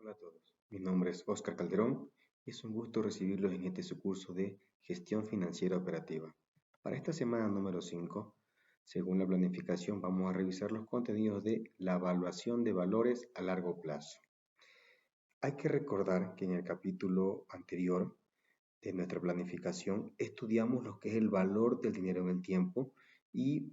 Hola a todos, mi nombre es Oscar Calderón y es un gusto recibirlos en este su curso de Gestión Financiera Operativa. Para esta semana número 5, según la planificación, vamos a revisar los contenidos de la evaluación de valores a largo plazo. Hay que recordar que en el capítulo anterior de nuestra planificación estudiamos lo que es el valor del dinero en el tiempo y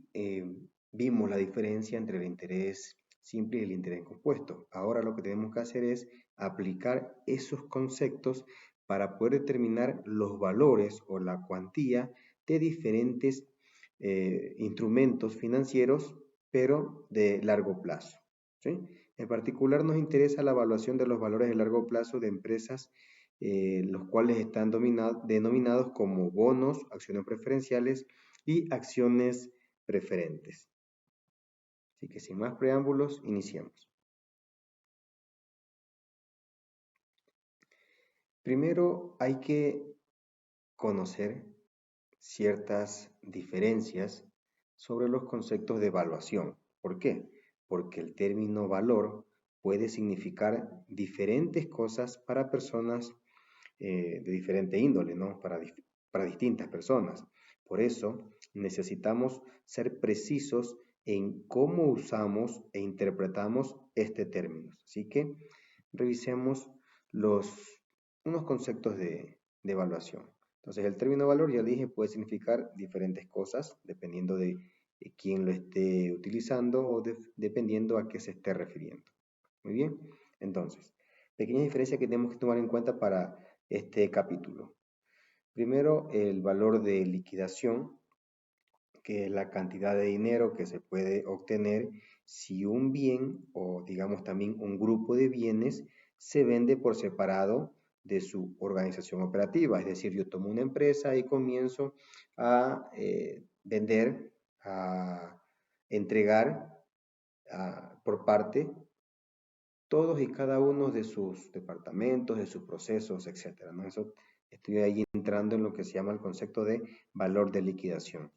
vimos la diferencia entre el interés simple y el interés compuesto. Ahora lo que tenemos que hacer es aplicar esos conceptos para poder determinar los valores o la cuantía de diferentes instrumentos financieros, pero de largo plazo, ¿sí? En particular nos interesa la evaluación de los valores de largo plazo de empresas los cuales están denominados como bonos, acciones preferenciales y acciones preferentes. Así que sin más preámbulos, iniciemos. Primero hay que conocer ciertas diferencias sobre los conceptos de evaluación. ¿Por qué? Porque el término valor puede significar diferentes cosas para personas de diferente índole, ¿no? Para distintas personas. Por eso necesitamos ser precisos en cómo usamos e interpretamos este término. Así que revisemos unos conceptos de evaluación. Entonces, el término valor, ya dije, puede significar diferentes cosas dependiendo de quién lo esté utilizando o dependiendo a qué se esté refiriendo. Muy bien, entonces, pequeñas diferencias que tenemos que tomar en cuenta para este capítulo. Primero, el valor de liquidación, que es la cantidad de dinero que se puede obtener si un bien o digamos también un grupo de bienes se vende por separado de su organización operativa. Es decir, yo tomo una empresa y comienzo a vender, a entregar por parte todos y cada uno de sus departamentos, de sus procesos, etcétera, ¿no? Eso estoy ahí entrando en lo que se llama el concepto de valor de liquidación.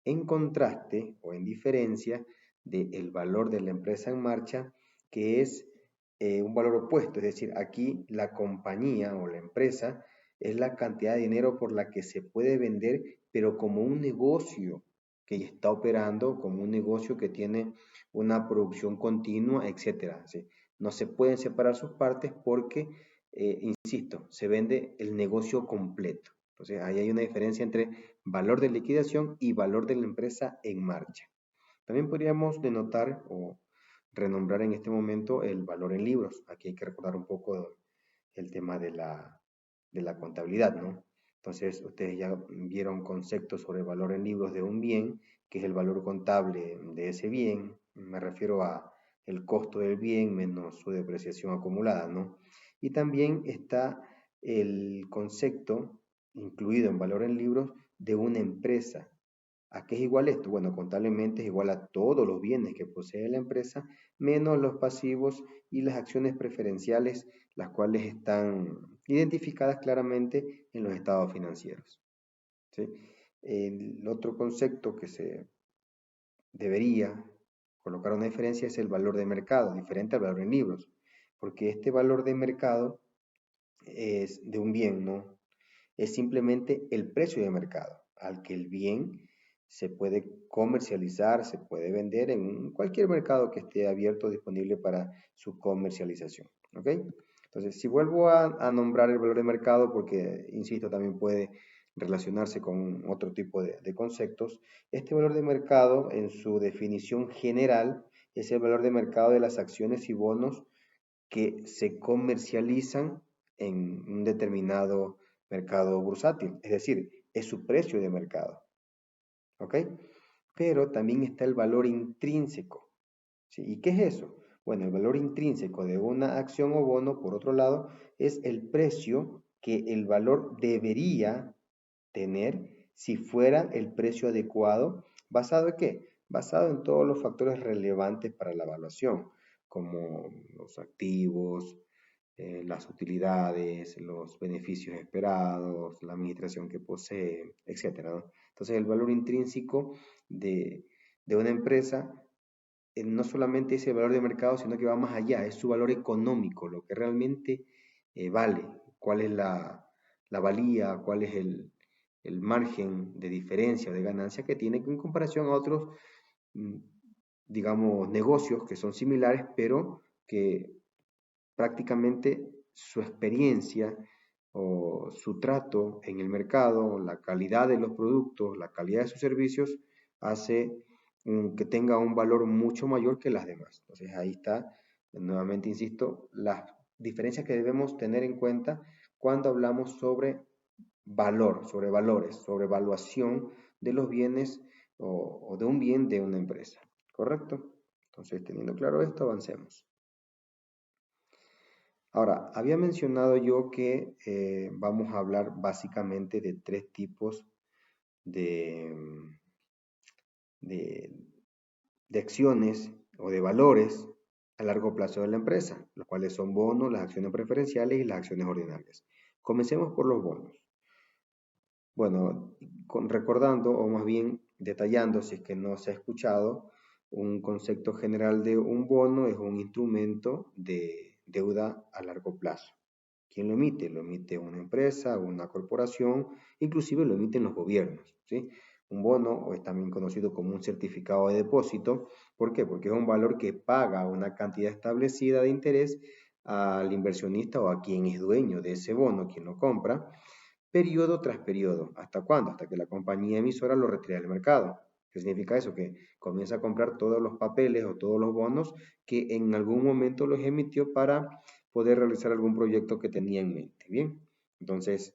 En contraste o en diferencia del valor de la empresa en marcha, que es un valor opuesto, es decir, aquí la compañía o la empresa es la cantidad de dinero por la que se puede vender, pero como un negocio que está operando, como un negocio que tiene una producción continua, etcétera, ¿sí? No se pueden separar sus partes porque, insisto, se vende el negocio completo. Entonces, ahí hay una diferencia entre valor de liquidación y valor de la empresa en marcha. También podríamos denotar o renombrar en este momento el valor en libros. Aquí hay que recordar un poco el tema de la contabilidad, ¿no? Entonces, ustedes ya vieron conceptos sobre valor en libros de un bien, que es el valor contable de ese bien. Me refiero a el costo del bien menos su depreciación acumulada, ¿no? Y también está el concepto incluido en valor en libros de una empresa. ¿A qué es igual esto? Bueno, contablemente es igual a todos los bienes que posee la empresa, menos los pasivos y las acciones preferenciales, las cuales están identificadas claramente en los estados financieros, ¿sí? El otro concepto que se debería colocar una diferencia es el valor de mercado, diferente al valor en libros, porque este valor de mercado es de un bien, ¿no? Es simplemente el precio de mercado al que el bien se puede comercializar, se puede vender en cualquier mercado que esté abierto disponible para su comercialización. ¿Ok? Entonces, si vuelvo a nombrar el valor de mercado, porque, insisto, también puede relacionarse con otro tipo de conceptos, este valor de mercado en su definición general es el valor de mercado de las acciones y bonos que se comercializan en un determinado mercado bursátil, es decir, es su precio de mercado, ¿ok? Pero también está el valor intrínseco, ¿sí? ¿Y qué es eso? Bueno, el valor intrínseco de una acción o bono, por otro lado, es el precio que el valor debería tener si fuera el precio adecuado, ¿basado en qué? Basado en todos los factores relevantes para la evaluación, como los activos, las utilidades, los beneficios esperados, la administración que posee, etcétera, ¿no? Entonces, el valor intrínseco de una empresa no solamente es el valor de mercado, sino que va más allá, es su valor económico, lo que realmente vale, cuál es la valía, cuál es el margen de diferencia o de ganancia que tiene en comparación a otros, mm, digamos, negocios que son similares, pero que prácticamente su experiencia o su trato en el mercado, la calidad de los productos, la calidad de sus servicios, hace que tenga un valor mucho mayor que las demás. Entonces ahí está, nuevamente insisto, las diferencias que debemos tener en cuenta cuando hablamos sobre valor, sobre valores, sobre evaluación de los bienes o de un bien de una empresa. ¿Correcto? Entonces, teniendo claro esto, avancemos. Ahora, había mencionado yo que vamos a hablar básicamente de tres tipos de, de, de acciones o de valores a largo plazo de la empresa, los cuales son bonos, las acciones preferenciales y las acciones ordinarias. Comencemos por los bonos. Bueno, recordando o más bien detallando, si es que no se ha escuchado, un concepto general de un bono es un instrumento de deuda a largo plazo. ¿Quién lo emite? Lo emite una empresa, una corporación, inclusive lo emiten los gobiernos, ¿sí? Un bono o es también conocido como un certificado de depósito. ¿Por qué? Porque es un valor que paga una cantidad establecida de interés al inversionista o a quien es dueño de ese bono, quien lo compra, periodo tras periodo. ¿Hasta cuándo? Hasta que la compañía emisora lo retire del mercado. ¿Qué significa eso? Que comienza a comprar todos los papeles o todos los bonos que en algún momento los emitió para poder realizar algún proyecto que tenía en mente. Bien, entonces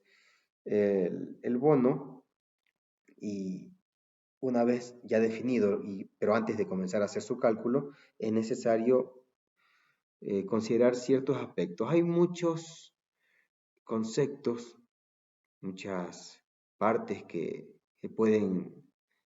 el bono, y una vez ya definido, pero antes de comenzar a hacer su cálculo, es necesario considerar ciertos aspectos. Hay muchos conceptos, muchas partes que pueden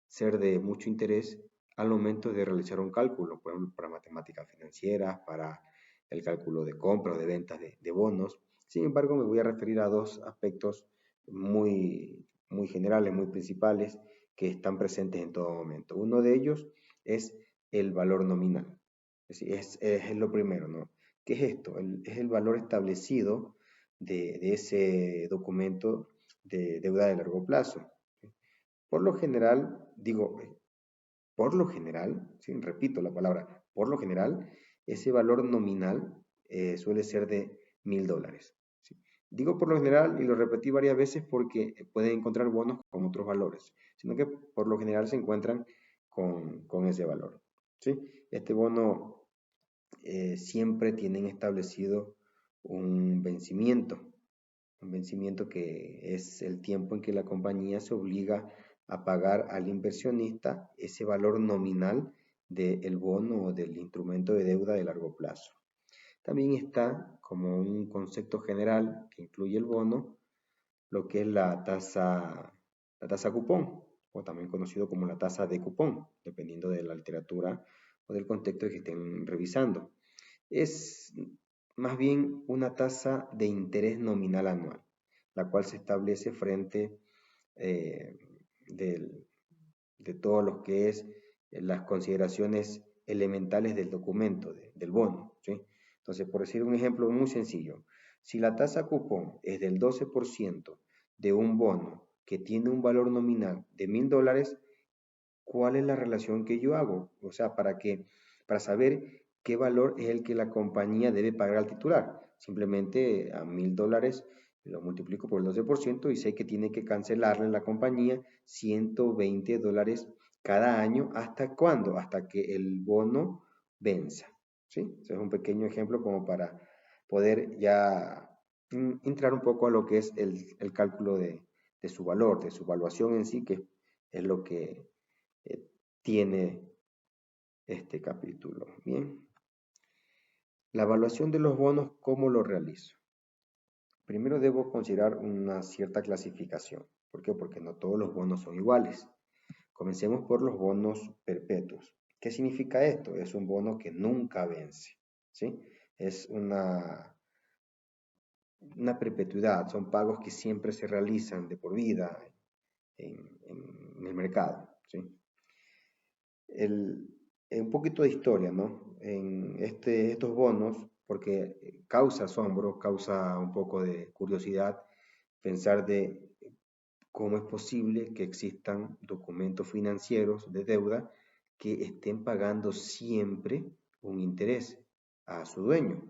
ser de mucho interés al momento de realizar un cálculo, por ejemplo, para matemáticas financieras, para el cálculo de compra o de ventas de bonos. Sin embargo, me voy a referir a dos aspectos muy generales, muy principales, que están presentes en todo momento. Uno de ellos es el valor nominal. Es decir, es lo primero, ¿no? ¿Qué es esto? Es el valor establecido de ese documento de deuda de largo plazo. Por lo general, digo, por lo general, ¿sí? Repito la palabra, por lo general, ese valor nominal suele ser de $1000. ¿Sí? Digo por lo general y lo repetí varias veces porque pueden encontrar bonos con otros valores, sino que por lo general se encuentran con ese valor. ¿Sí? Este bono siempre tienen establecido un vencimiento que es el tiempo en que la compañía se obliga a pagar al inversionista ese valor nominal del bono o del instrumento de deuda de largo plazo. También está como un concepto general que incluye el bono, lo que es la tasa cupón, o también conocido como la tasa de cupón, dependiendo de la literatura o del contexto que estén revisando. Es más bien una tasa de interés nominal anual, la cual se establece frente eh, del- de todo lo que es las consideraciones elementales del documento, del bono, ¿sí? Entonces, por decir un ejemplo muy sencillo, si la tasa cupón es del 12% de un bono que tiene un valor nominal de $1000, ¿cuál es la relación que yo hago? O sea, para saber qué valor es el que la compañía debe pagar al titular. Simplemente a $1000 lo multiplico por el 12% y sé que tiene que cancelarle la compañía $120 cada año. ¿Hasta cuándo? Hasta que el bono venza. ¿Sí? Ese es un pequeño ejemplo como para poder ya entrar un poco a lo que es el cálculo de su valor, de su evaluación en sí, que es lo que tiene este capítulo. Bien, la evaluación de los bonos, ¿cómo lo realizo? Primero debo considerar una cierta clasificación. ¿Por qué? Porque no todos los bonos son iguales. Comencemos por los bonos perpetuos. ¿Qué significa esto? Es un bono que nunca vence, ¿sí? Es una perpetuidad, son pagos que siempre se realizan de por vida en el mercado, ¿sí? un poquito de historia, ¿no? En estos bonos, porque causa asombro, causa un poco de curiosidad pensar de cómo es posible que existan documentos financieros de deuda que estén pagando siempre un interés a su dueño.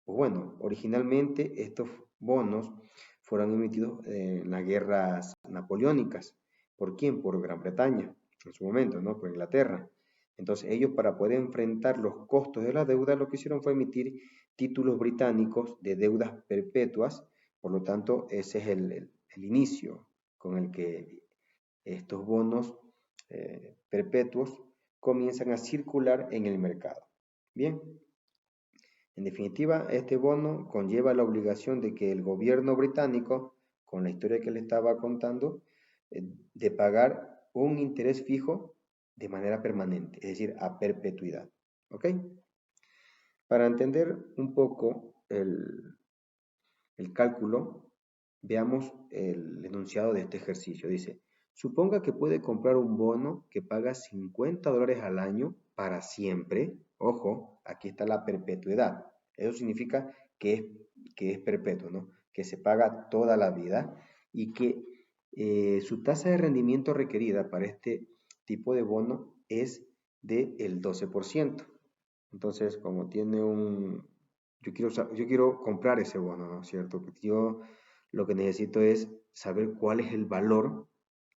Pues bueno, originalmente estos bonos fueron emitidos en las guerras napoleónicas. ¿Por quién? Por Gran Bretaña, en su momento, ¿no? Por Inglaterra. Entonces ellos, para poder enfrentar los costos de la deuda, lo que hicieron fue emitir títulos británicos de deudas perpetuas. Por lo tanto, ese es el inicio con el que estos bonos perpetuos comienzan a circular en el mercado. Bien, en definitiva, este bono conlleva la obligación de que el gobierno británico, con la historia que le estaba contando, de pagar un interés fijo de manera permanente, es decir, a perpetuidad. ¿Ok? Para entender un poco el cálculo, veamos el enunciado de este ejercicio. Dice, suponga que puede comprar un bono que paga $50 al año para siempre. Ojo, aquí está la perpetuidad. Eso significa que es perpetuo, ¿no? Que se paga toda la vida y que su tasa de rendimiento requerida para este tipo de bono es del 12%. Entonces, como tiene yo quiero comprar ese bono, ¿no es cierto? Porque yo lo que necesito es saber cuál es el valor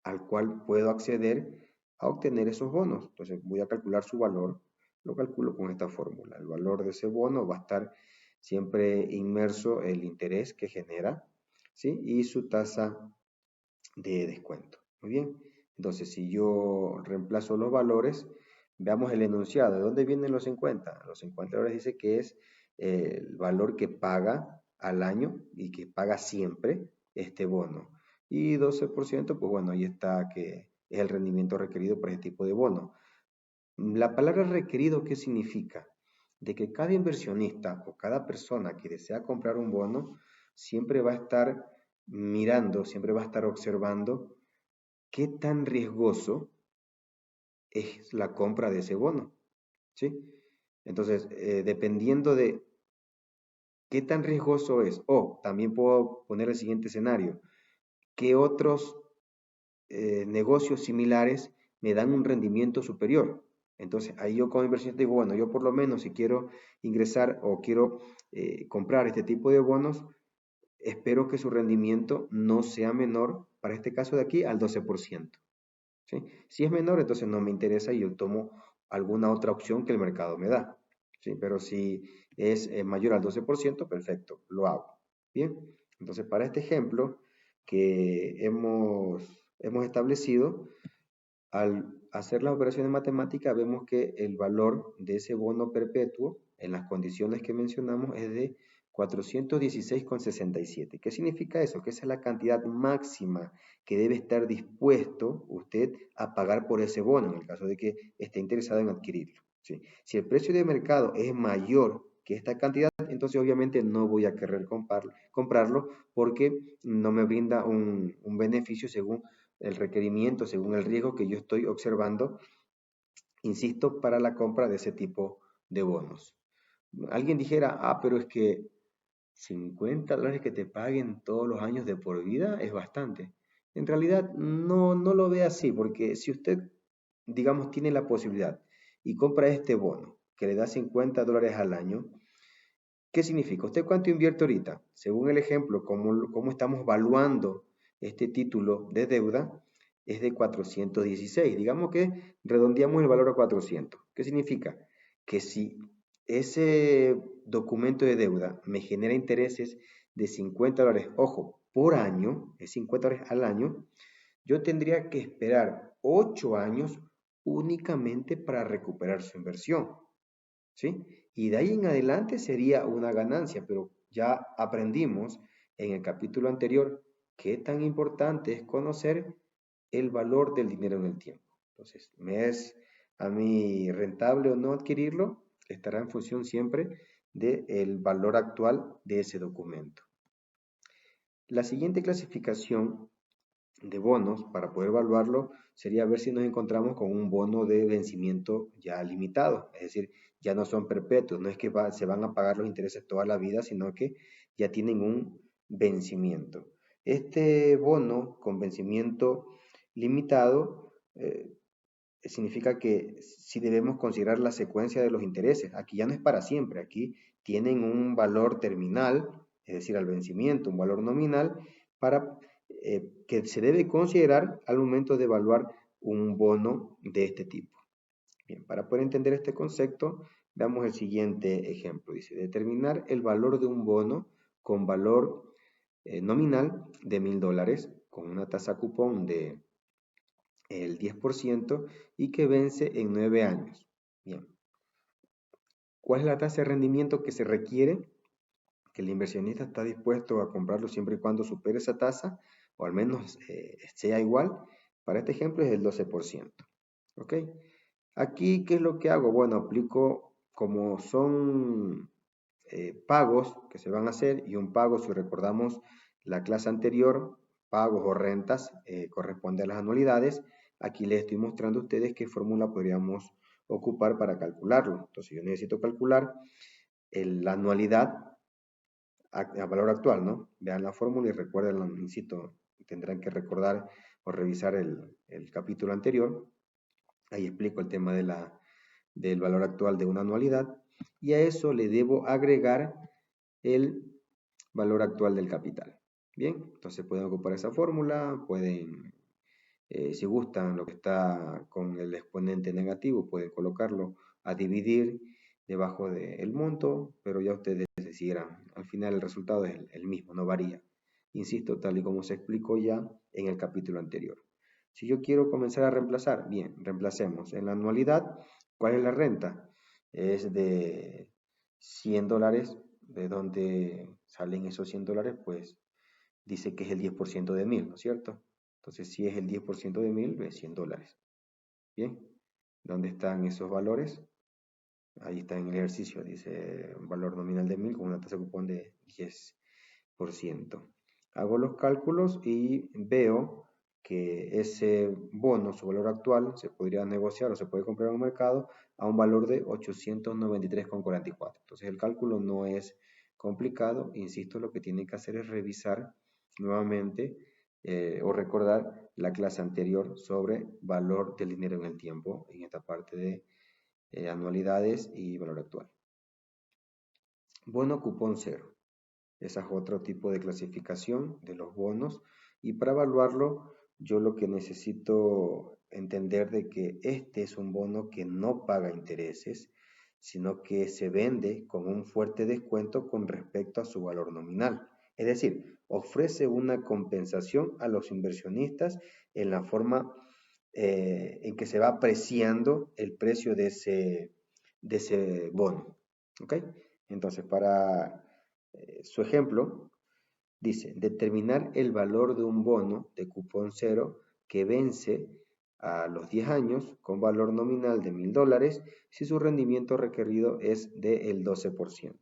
al cual puedo acceder a obtener esos bonos. Entonces, voy a calcular su valor, lo calculo con esta fórmula. El valor de ese bono va a estar siempre inmerso el interés que genera, ¿sí? Y su tasa de descuento. Muy bien. Entonces, si yo reemplazo los valores, veamos el enunciado. ¿De dónde vienen los 50? Los $50 dice que es el valor que paga al año y que paga siempre este bono. Y 12%, pues bueno, ahí está que es el rendimiento requerido por este tipo de bono. La palabra requerido, ¿qué significa? De que cada inversionista o cada persona que desea comprar un bono siempre va a estar mirando, siempre va a estar observando qué tan riesgoso es la compra de ese bono, ¿sí? Entonces, dependiendo de qué tan riesgoso es, o también puedo poner el siguiente escenario, qué otros negocios similares me dan un rendimiento superior. Entonces, ahí yo como inversionista digo, bueno, yo por lo menos si quiero ingresar o quiero comprar este tipo de bonos, espero que su rendimiento no sea menor, para este caso de aquí, al 12%. ¿Sí? Si es menor, entonces no me interesa y yo tomo alguna otra opción que el mercado me da. ¿Sí? Pero si es mayor al 12%, perfecto, lo hago. Bien, entonces para este ejemplo que hemos establecido, al hacer las operaciones matemáticas vemos que el valor de ese bono perpetuo en las condiciones que mencionamos es de 416,67. ¿Qué significa eso? Que esa es la cantidad máxima que debe estar dispuesto usted a pagar por ese bono en el caso de que esté interesado en adquirirlo. ¿Sí? Si el precio de mercado es mayor que esta cantidad, entonces obviamente no voy a querer comprarlo porque no me brinda un beneficio según el requerimiento, según el riesgo que yo estoy observando, insisto, para la compra de ese tipo de bonos. Alguien dijera, pero es que $50 que te paguen todos los años de por vida es bastante. En realidad no lo ve así, porque si usted, digamos, tiene la posibilidad y compra este bono que le da $50 al año, ¿qué significa? ¿Usted cuánto invierte ahorita? Según el ejemplo, cómo estamos valuando este título de deuda, es de 416. Digamos que redondeamos el valor a 400. ¿Qué significa? Que si ese documento de deuda me genera intereses de $50, ojo, por año, es $50 al año, yo tendría que esperar 8 años únicamente para recuperar su inversión. ¿Sí? Y de ahí en adelante sería una ganancia, pero ya aprendimos en el capítulo anterior qué tan importante es conocer el valor del dinero en el tiempo. Entonces, ¿me es a mí rentable o no adquirirlo? Estará en función siempre del valor actual de ese documento. La siguiente clasificación de bonos para poder evaluarlo sería ver si nos encontramos con un bono de vencimiento ya limitado, es decir, ya no son perpetuos, no es que se van a pagar los intereses toda la vida, sino que ya tienen un vencimiento. Este bono con vencimiento limitado significa que sí debemos considerar la secuencia de los intereses. Aquí ya no es para siempre, aquí tienen un valor terminal, es decir, al vencimiento, un valor nominal, para que se debe considerar al momento de evaluar un bono de este tipo. Bien, para poder entender este concepto, veamos el siguiente ejemplo. Dice, determinar el valor de un bono con valor nominal de $1000 con una tasa cupón de el 10% y que vence en 9 años. Bien, ¿cuál es la tasa de rendimiento que se requiere? Que el inversionista está dispuesto a comprarlo siempre y cuando supere esa tasa, o al menos sea igual. Para este ejemplo es el 12%. ¿Ok? Aquí, ¿qué es lo que hago? Bueno, aplico como son pagos que se van a hacer y un pago, si recordamos la clase anterior, pagos o rentas, corresponde a las anualidades. Aquí les estoy mostrando a ustedes qué fórmula podríamos ocupar para calcularlo. Entonces yo necesito calcular la anualidad a valor actual, ¿no? Vean la fórmula y recuerden, insisto, tendrán que recordar o revisar el capítulo anterior. Ahí explico el tema del valor actual de una anualidad. Y a eso le debo agregar el valor actual del capital. Bien, entonces pueden ocupar esa fórmula, pueden, si gustan, lo que está con el exponente negativo, pueden colocarlo a dividir debajo del monto, pero ya ustedes decidirán. Al final el resultado es el mismo, no varía. Insisto, tal y como se explicó ya en el capítulo anterior. Si yo quiero comenzar a reemplazar, bien, reemplacemos. En la anualidad, ¿cuál es la renta? Es de $100. ¿De dónde salen esos $100? Pues dice que es el 10% de 1000, ¿no es cierto? Entonces, si es el 10% de 1000, es $100. Bien, ¿dónde están esos valores? Ahí está en el ejercicio, dice un valor nominal de 1000 con una tasa de cupón de 10%. Hago los cálculos y veo que ese bono, su valor actual, se podría negociar o se puede comprar en un mercado a un valor de 893,44. Entonces el cálculo no es complicado, insisto, lo que tiene que hacer es revisar nuevamente o recordar la clase anterior sobre valor del dinero en el tiempo, en esta parte de anualidades y valor actual. Bono cupón cero. Esa es otro tipo de clasificación de los bonos y para evaluarlo yo lo que necesito entender de que este es un bono que no paga intereses, sino que se vende con un fuerte descuento con respecto a su valor nominal. Es decir, ofrece una compensación a los inversionistas en la forma en que se va apreciando el precio de ese bono. ¿Ok? Entonces, para su ejemplo, dice, determinar el valor de un bono de cupón cero que vence a los 10 años con valor nominal de $1000 si su rendimiento requerido es del 12%.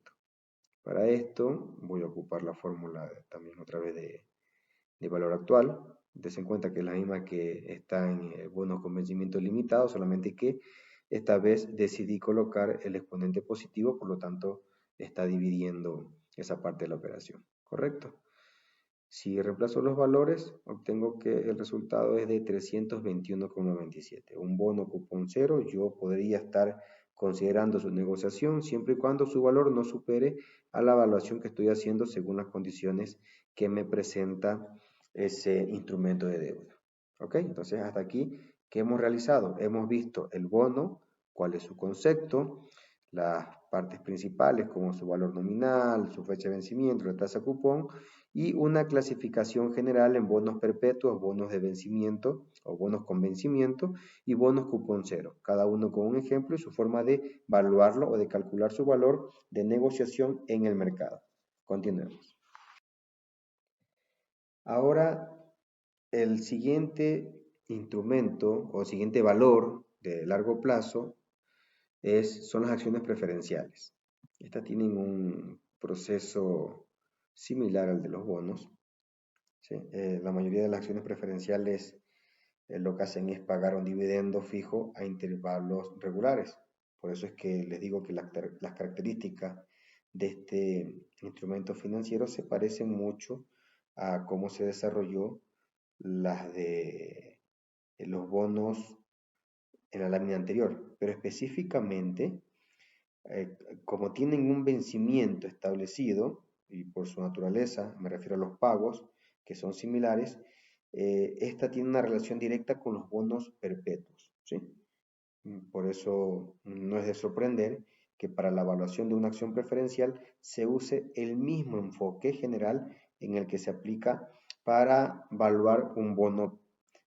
Para esto voy a ocupar la fórmula también otra vez de valor actual. Des en cuenta que es la misma que está en bonos con vencimiento limitado, solamente que esta vez decidí colocar el exponente positivo, por lo tanto está dividiendo esa parte de la operación, ¿correcto? Si reemplazo los valores, obtengo que el resultado es de 321,97. Un bono cupón cero, yo podría estar considerando su negociación siempre y cuando su valor no supere a la evaluación que estoy haciendo según las condiciones que me presenta ese instrumento de deuda. ¿Ok? Entonces, hasta aquí, ¿qué hemos realizado? Hemos visto el bono, cuál es su concepto, las partes principales como su valor nominal, su fecha de vencimiento, la tasa cupón y una clasificación general en bonos perpetuos, bonos de vencimiento o bonos con vencimiento y bonos cupón cero, cada uno con un ejemplo y su forma de evaluarlo o de calcular su valor de negociación en el mercado. Continuemos. Ahora, el siguiente instrumento o siguiente valor de largo plazo son las acciones preferenciales. Estas tienen un proceso similar al de los bonos. ¿sí? La mayoría de las acciones preferenciales lo que hacen es pagar un dividendo fijo a intervalos regulares. Por eso es que les digo que las características de este instrumento financiero se parecen mucho a cómo se desarrolló las de los bonos en la lámina anterior, pero específicamente, como tienen un vencimiento establecido, y por su naturaleza, me refiero a los pagos, que son similares, esta tiene una relación directa con los bonos perpetuos, ¿sí? Por eso no es de sorprender que para la evaluación de una acción preferencial se use el mismo enfoque general en el que se aplica para evaluar un bono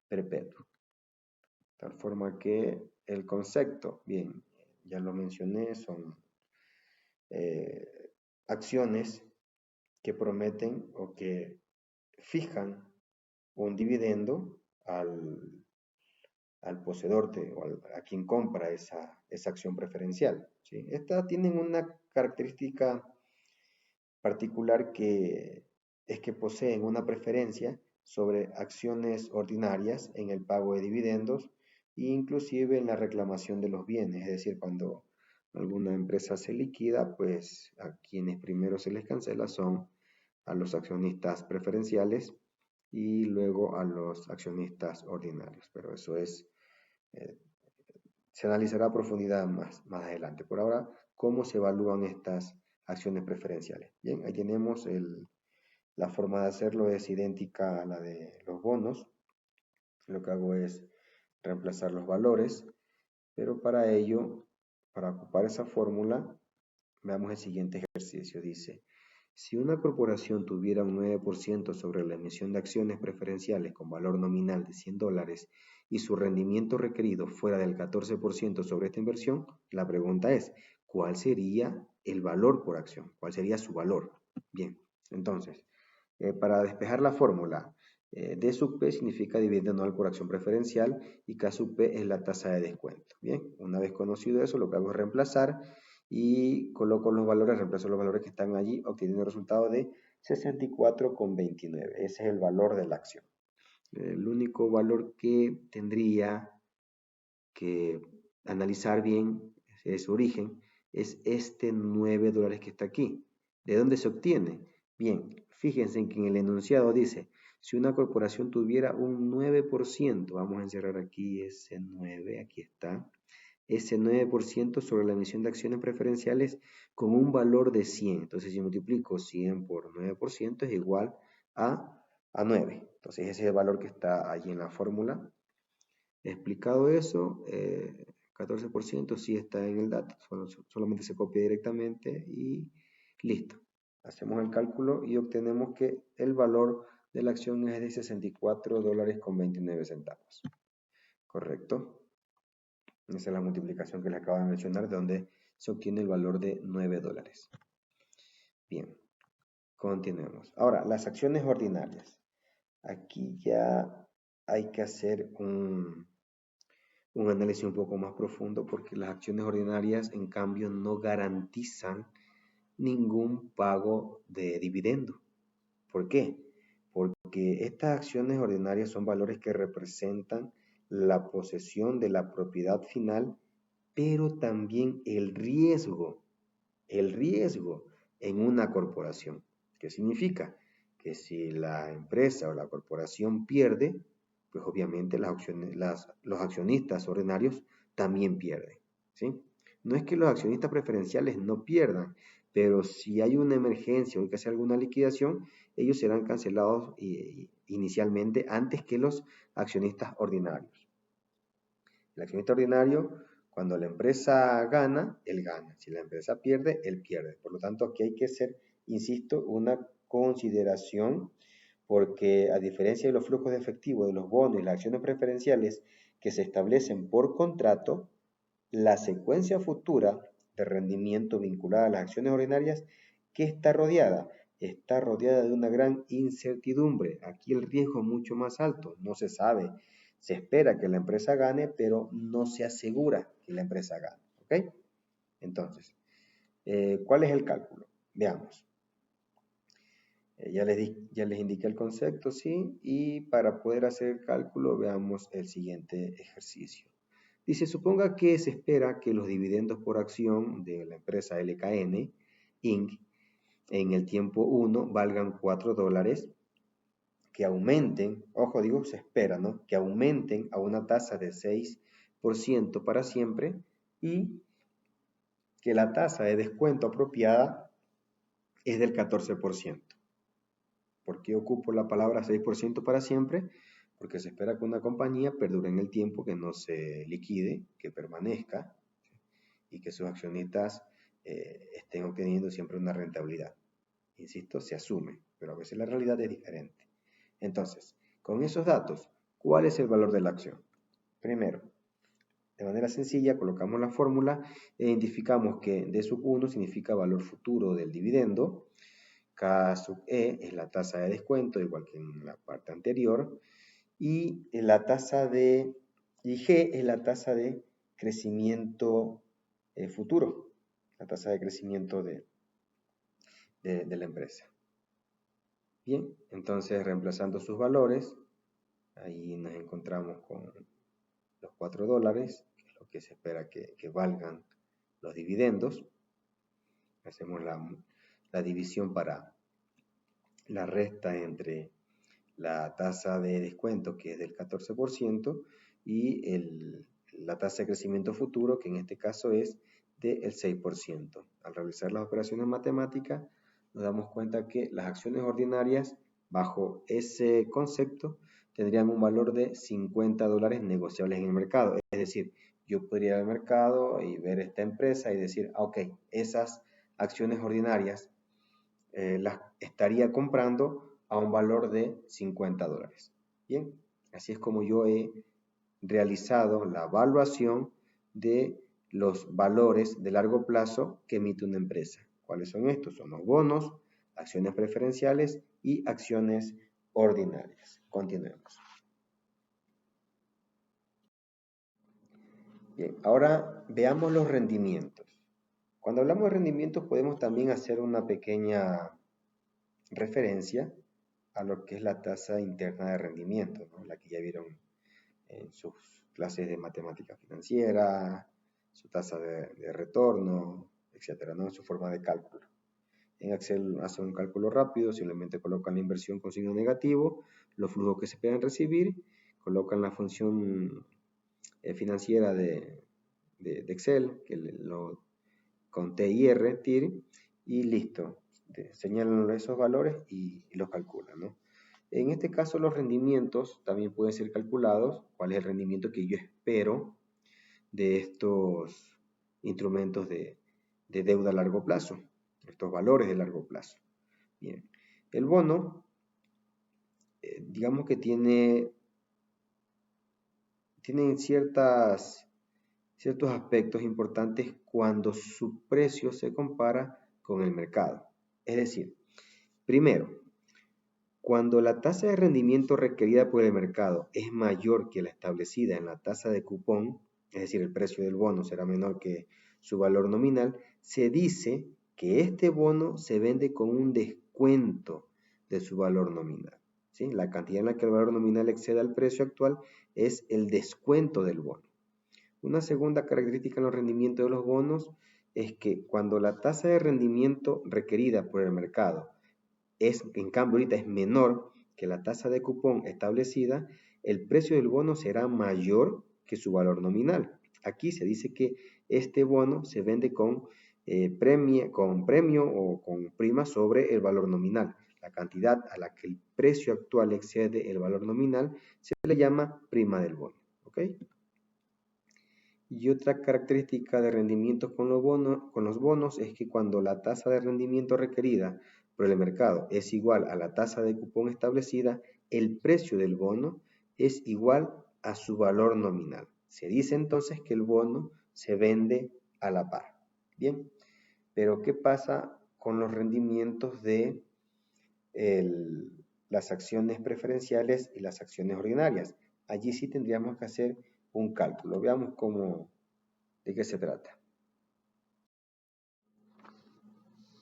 perpetuo. Tal forma que el concepto, bien, ya lo mencioné, son eh, acciones que prometen o que fijan un dividendo al poseedor o a quien compra esa acción preferencial, ¿sí? Estas tienen una característica particular que es que poseen una preferencia sobre acciones ordinarias en el pago de dividendos e inclusive en la reclamación de los bienes, es decir, cuando alguna empresa se liquida, pues a quienes primero se les cancela son a los accionistas preferenciales y luego a los accionistas ordinarios, pero eso eh, se analizará a profundidad más adelante. Por ahora, ¿cómo se evalúan estas acciones preferenciales? Bien, ahí tenemos la forma de hacerlo, es idéntica a la de los bonos. Lo que hago es reemplazar los valores, pero para ello, para ocupar esa fórmula, veamos el siguiente ejercicio. Dice, si una corporación tuviera un 9% sobre la emisión de acciones preferenciales con valor nominal de $100 y su rendimiento requerido fuera del 14% sobre esta inversión, la pregunta es, ¿cuál sería el valor por acción? ¿Cuál sería su valor? Bien, entonces, para despejar la fórmula, D sub P significa dividendo anual por acción preferencial y K sub P es la tasa de descuento. Bien, una vez conocido eso, lo que hago es reemplazar y coloco los valores, reemplazo los valores que están allí, obteniendo el resultado de 64,29. Ese es el valor de la acción. El único valor que tendría que analizar bien su origen es este $9 que está aquí. ¿De dónde se obtiene? Bien, fíjense en que en el enunciado dice, si una corporación tuviera un 9%, vamos a encerrar aquí ese 9, aquí está, ese 9% sobre la emisión de acciones preferenciales con un valor de 100. Entonces, si multiplico 100 por 9% es igual a 9. Entonces, ese es el valor que está allí en la fórmula. Explicado eso, 14% sí está en el dato, solamente se copia directamente y listo. Hacemos el cálculo y obtenemos que el valor de la acción es de $64,29. ¿Correcto? Esa es la multiplicación que les acabo de mencionar, de donde se obtiene el valor de $9. Bien, continuemos. Ahora, las acciones ordinarias. Aquí ya hay que hacer un análisis un poco más profundo porque las acciones ordinarias, en cambio, no garantizan ningún pago de dividendo. ¿Por qué? Porque estas acciones ordinarias son valores que representan la posesión de la propiedad final, pero también el riesgo en una corporación. ¿Qué significa? Que si la empresa o la corporación pierde, pues obviamente los accionistas ordinarios también pierden, ¿sí? No es que los accionistas preferenciales no pierdan, pero si hay una emergencia o hay que hacer alguna liquidación, ellos serán cancelados inicialmente antes que los accionistas ordinarios. El accionista ordinario, cuando la empresa gana, él gana. Si la empresa pierde, él pierde. Por lo tanto, aquí hay que hacer, insisto, una consideración porque a diferencia de los flujos de efectivo de los bonos y las acciones preferenciales que se establecen por contrato, la secuencia futura de rendimiento vinculada a las acciones ordinarias, ¿qué está rodeada? Está rodeada de una gran incertidumbre. Aquí el riesgo es mucho más alto, no se sabe. Se espera que la empresa gane, pero no se asegura que la empresa gane. ¿Ok? Entonces, ¿cuál es el cálculo? Veamos. Ya les indiqué el concepto, ¿sí? Y para poder hacer el cálculo, veamos el siguiente ejercicio. Dice, suponga que se espera que los dividendos por acción de la empresa LKN Inc. en el tiempo 1 valgan $4, que aumenten, ojo, digo, se espera, ¿no? Que aumenten a una tasa de 6% para siempre y que la tasa de descuento apropiada es del 14%. ¿Por qué ocupo la palabra 6% para siempre? Porque se espera que una compañía perdure en el tiempo, que no se liquide, que permanezca y que sus accionistas estén obteniendo siempre una rentabilidad. Insisto, se asume, pero a veces la realidad es diferente. Entonces, con esos datos, ¿cuál es el valor de la acción? Primero, de manera sencilla, colocamos la fórmula e identificamos que D sub 1 significa valor futuro del dividendo, K sub E es la tasa de descuento, igual que en la parte anterior, y la tasa de, y G es la tasa de crecimiento futuro, la tasa de crecimiento de la empresa. Bien, entonces reemplazando sus valores, ahí nos encontramos con los $4, que es lo que se espera que valgan los dividendos. Hacemos la división para la resta entre la tasa de descuento, que es del 14%, y la tasa de crecimiento futuro, que en este caso es del 6%. Al realizar las operaciones matemáticas, nos damos cuenta que las acciones ordinarias, bajo ese concepto, tendrían un valor de $50 negociables en el mercado. Es decir, yo podría ir al mercado y ver esta empresa y decir, ok, esas acciones ordinarias las estaría comprando a un valor de $50. Bien, así es como yo he realizado la evaluación de los valores de largo plazo que emite una empresa. ¿Cuáles son estos? Son los bonos, acciones preferenciales y acciones ordinarias. Continuemos. Bien, ahora veamos los rendimientos. Cuando hablamos de rendimientos podemos también hacer una pequeña referencia a lo que es la tasa interna de rendimiento, ¿no? La que ya vieron en sus clases de matemática financiera, su tasa de retorno, etcétera, ¿no? Su forma de cálculo. En Excel hacen un cálculo rápido, simplemente colocan la inversión con signo negativo, los flujos que se esperan recibir, colocan la función financiera de Excel, que lo con TIR, TIR, y listo. Señalan esos valores y los calculan, ¿no? En este caso los rendimientos también pueden ser calculados. ¿Cuál es el rendimiento que yo espero de estos instrumentos de deuda a largo plazo? Estos valores de largo plazo. Bien, el bono, digamos que tiene ciertos aspectos importantes cuando su precio se compara con el mercado. Es decir, primero, cuando la tasa de rendimiento requerida por el mercado es mayor que la establecida en la tasa de cupón, es decir, el precio del bono será menor que su valor nominal, se dice que este bono se vende con un descuento de su valor nominal. ¿Sí? La cantidad en la que el valor nominal excede al precio actual es el descuento del bono. Una segunda característica en los rendimientos de los bonos es que cuando la tasa de rendimiento requerida por el mercado en cambio ahorita es menor que la tasa de cupón establecida, el precio del bono será mayor que su valor nominal. Aquí se dice que este bono se vende con premio o con prima sobre el valor nominal. La cantidad a la que el precio actual excede el valor nominal se le llama prima del bono. ¿Ok? Y otra característica de rendimiento con los bonos es que cuando la tasa de rendimiento requerida por el mercado es igual a la tasa de cupón establecida, el precio del bono es igual a su valor nominal. Se dice entonces que el bono se vende a la par. Bien, pero ¿qué pasa con los rendimientos de las acciones preferenciales y las acciones ordinarias? Allí sí tendríamos que hacer un cálculo. Veamos de qué se trata.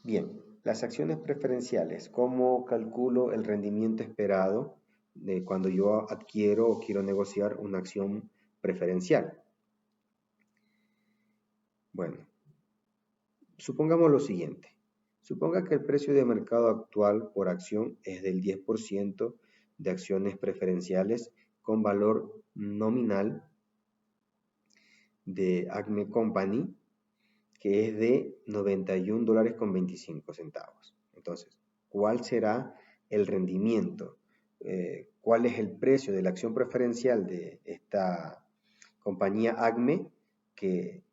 Bien, Las acciones preferenciales, ¿cómo calculo el rendimiento esperado de cuando yo adquiero o quiero negociar una acción preferencial? Bueno, supongamos lo siguiente. Suponga que el precio de mercado actual por acción es del 10% de acciones preferenciales con valor nominal de Acme Company, que es de $91.25. Entonces, ¿cuál será el rendimiento? ¿Cuál es el precio de la acción preferencial de esta compañía Acme? ¿Qué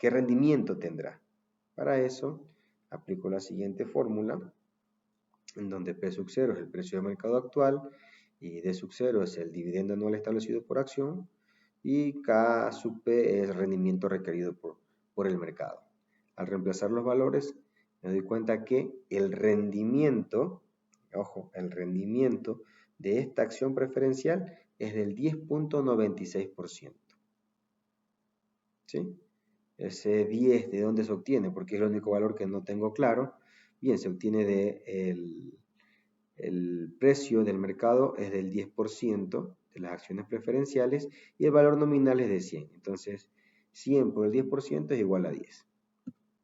rendimiento tendrá? Para eso, aplico la siguiente fórmula, en donde P sub 0 es el precio de mercado actual y D sub 0 es el dividendo anual establecido por acción y K sub P es el rendimiento requerido por el mercado. Al reemplazar los valores, me doy cuenta que el rendimiento, ojo, el rendimiento de esta acción preferencial es del 10.96%. ¿Sí? Ese 10, ¿de dónde se obtiene? Porque es el único valor que no tengo claro. Bien, se obtiene el precio del mercado es del 10% de las acciones preferenciales y el valor nominal es de 100. Entonces, 100 por el 10% es igual a 10.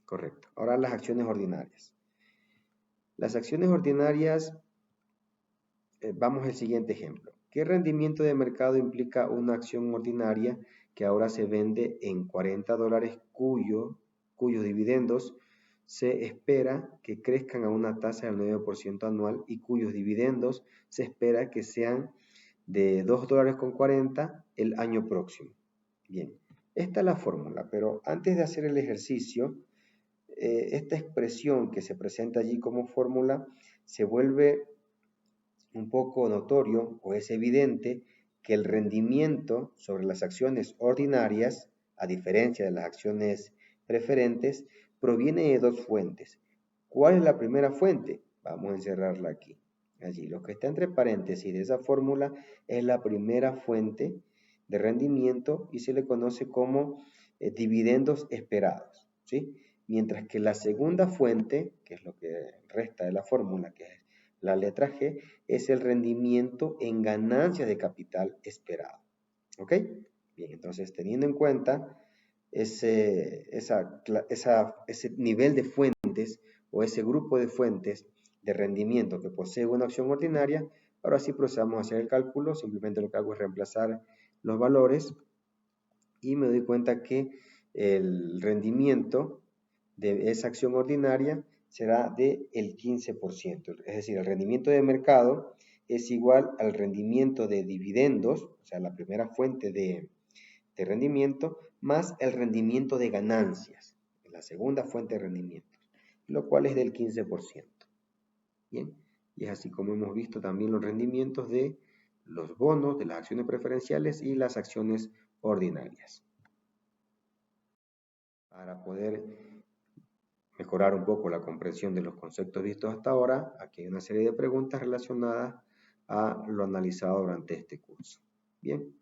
Correcto. Ahora las acciones ordinarias. Las acciones ordinarias, vamos al siguiente ejemplo. ¿Qué rendimiento de mercado implica una acción ordinaria que ahora se vende en $40 cuyos dividendos se espera que crezcan a una tasa del 9% anual y cuyos dividendos se espera que sean de $2.40 el año próximo? Bien, esta es la fórmula, pero antes de hacer el ejercicio, esta expresión que se presenta allí como fórmula se vuelve un poco notorio o es evidente que el rendimiento sobre las acciones ordinarias, a diferencia de las acciones preferentes, proviene de dos fuentes. ¿Cuál es la primera fuente? Vamos a encerrarla aquí. Allí, lo que está entre paréntesis de esa fórmula es la primera fuente de rendimiento y se le conoce como dividendos esperados, ¿sí? Mientras que la segunda fuente, que es lo que resta de la fórmula, que es la letra G, es el rendimiento en ganancias de capital esperado. ¿Ok? Bien, entonces teniendo en cuenta ese nivel de fuentes o ese grupo de fuentes de rendimiento que posee una acción ordinaria, ahora sí procedamos a hacer el cálculo. Simplemente lo que hago es reemplazar los valores y me doy cuenta que el rendimiento de esa acción ordinaria será del 15%, es decir, el rendimiento de mercado es igual al rendimiento de dividendos, o sea, la primera fuente de rendimiento, más el rendimiento de ganancias, la segunda fuente de rendimiento, lo cual es del 15%. Bien, y es así como hemos visto también los rendimientos de los bonos, de las acciones preferenciales y las acciones ordinarias. Para poder mejorar un poco la comprensión de los conceptos vistos hasta ahora, aquí hay una serie de preguntas relacionadas a lo analizado durante este curso. Bien.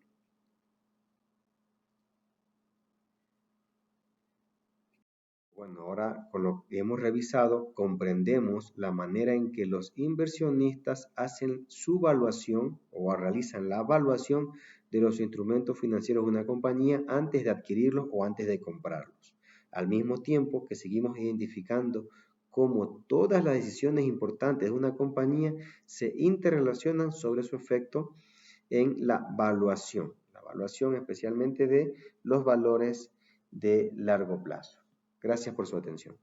Bueno, ahora con lo que hemos revisado, comprendemos la manera en que los inversionistas hacen su evaluación o realizan la evaluación de los instrumentos financieros de una compañía antes de adquirirlos o antes de comprarlos. Al mismo tiempo que seguimos identificando cómo todas las decisiones importantes de una compañía se interrelacionan sobre su efecto en la evaluación especialmente de los valores de largo plazo. Gracias por su atención.